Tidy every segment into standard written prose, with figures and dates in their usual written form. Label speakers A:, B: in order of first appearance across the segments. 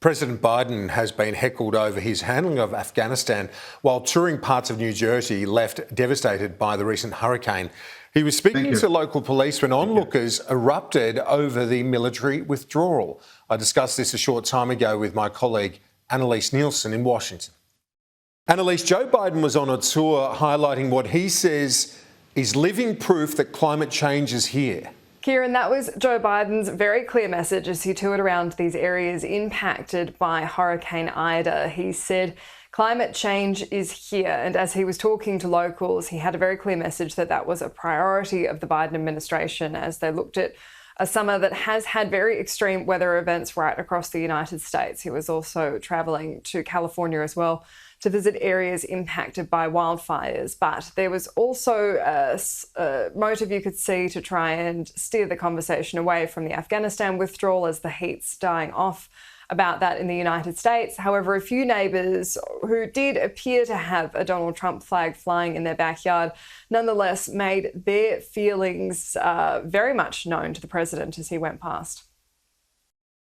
A: President Biden has been heckled over his handling of Afghanistan while touring parts of New Jersey left devastated by the recent hurricane. He was speaking to local police when onlookers erupted over the military withdrawal. I discussed this a short time ago with my colleague Annelise Nielsen in Washington. Annelise, Joe Biden was on a tour highlighting what he says is living proof that climate change is here.
B: Kieran, that was Joe Biden's very clear message as he toured around these areas impacted by Hurricane Ida. He said climate change is here, and as he was talking to locals, he had a very clear message that that was a priority of the Biden administration as they looked at a summer that has had very extreme weather events right across the United States. He was also travelling to California as well to visit areas impacted by wildfires. But there was also a motive you could see to try and steer the conversation away from the Afghanistan withdrawal as the heat's dying off about that in the United States. However, a few neighbours who did appear to have a Donald Trump flag flying in their backyard nonetheless made their feelings very much known to the president as he went past.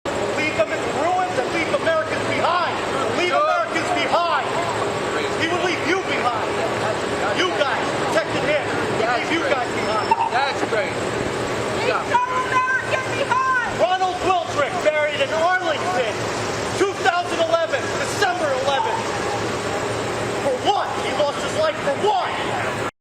C: Leave them in ruins and leave Americans behind. Leave Americans behind. He will leave you behind. You guys protected him. He'll leave you guys behind.
D: That's great.
C: Leave some Americans behind. Ronald Wiltrick buried in Arlington, 2011, December 11th. For what? He lost his life for what?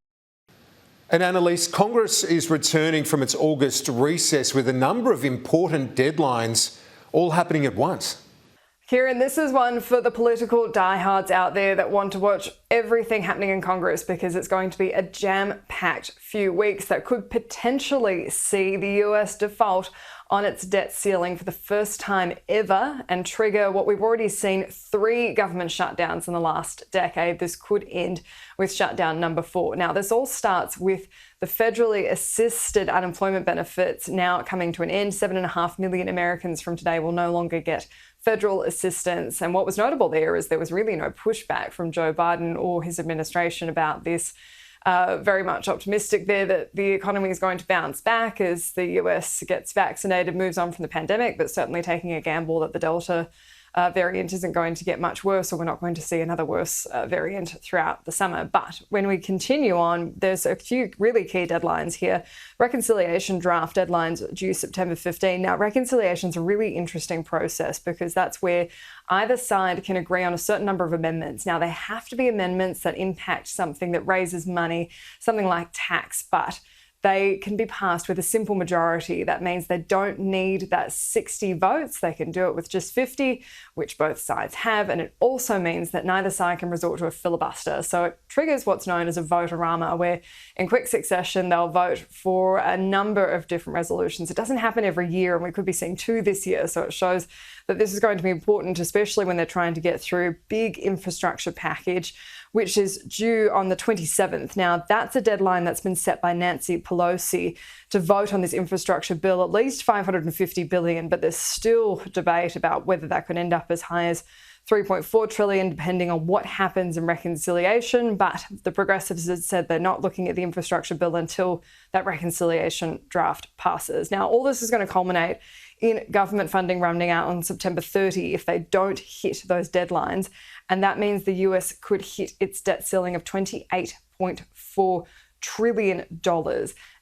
A: And Annelise, Congress is returning from its August recess with a number of important deadlines all happening at once.
B: Kieran, this is one for the political diehards out there that want to watch everything happening in Congress because it's going to be a jam-packed few weeks that could potentially see the US default on its debt ceiling for the first time ever and trigger what we've already seen 3 government shutdowns in the last decade. This could end with shutdown number 4. Now, this all starts with the federally assisted unemployment benefits now coming to an end. 7.5 million Americans from today will no longer get federal assistance. And what was notable there is there was really no pushback from Joe Biden or his administration about this. Very much optimistic there that the economy is going to bounce back as the US gets vaccinated, moves on from the pandemic, but certainly taking a gamble that the Delta variant isn't going to get much worse, or we're not going to see another worse variant throughout the summer. But when we continue on, there's a few really key deadlines here. Reconciliation draft deadlines due September 15. Now, reconciliation is a really interesting process because that's where either side can agree on a certain number of amendments. Now, they have to be amendments that impact something that raises money, something like tax, but they can be passed with a simple majority. That means they don't need that 60 votes. They can do it with just 50, which both sides have. And it also means that neither side can resort to a filibuster. So it triggers what's known as a vote-a-rama, where in quick succession, they'll vote for a number of different resolutions. It doesn't happen every year, and we could be seeing 2 this year. So it shows that this is going to be important, especially when they're trying to get through a big infrastructure package, which is due on the 27th. Now, that's a deadline that's been set by Nancy Pelosi to vote on this infrastructure bill, at least $550 billion, but there's still debate about whether that could end up as high as $3.4 trillion, depending on what happens in reconciliation. But the progressives have said they're not looking at the infrastructure bill until that reconciliation draft passes. Now, all this is going to culminate in government funding running out on September 30 if they don't hit those deadlines. And that means the US could hit its debt ceiling of $28.4 trillion.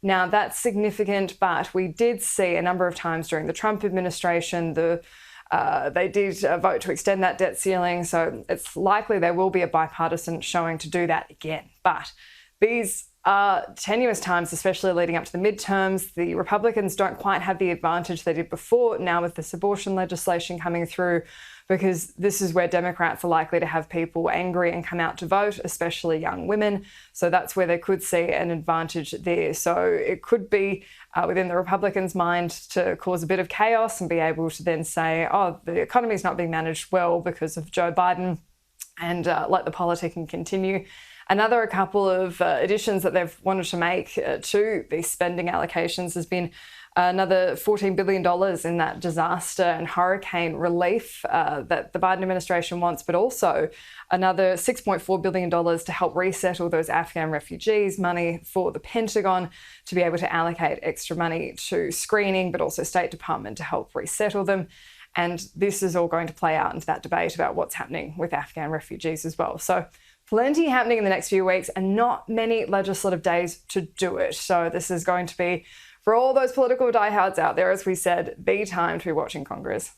B: Now, that's significant, but we did see a number of times during the Trump administration, they did vote to extend that debt ceiling. So it's likely there will be a bipartisan showing to do that again. But these are tenuous times, especially leading up to the midterms. The Republicans don't quite have the advantage they did before now with this abortion legislation coming through, because this is where Democrats are likely to have people angry and come out to vote, especially young women. So that's where they could see an advantage there. So it could be within the Republicans' mind to cause a bit of chaos and be able to then say, oh, the economy is not being managed well because of Joe Biden, and let the politicking continue. Another couple of additions that they've wanted to make to these spending allocations has been another $14 billion in that disaster and hurricane relief that the Biden administration wants, but also another $6.4 billion to help resettle those Afghan refugees, money for the Pentagon to be able to allocate extra money to screening, but also State Department to help resettle them. And this is all going to play out into that debate about what's happening with Afghan refugees as well. So plenty happening in the next few weeks and not many legislative days to do it. So this is going to be, for all those political diehards out there, as we said, the time to be watching Congress.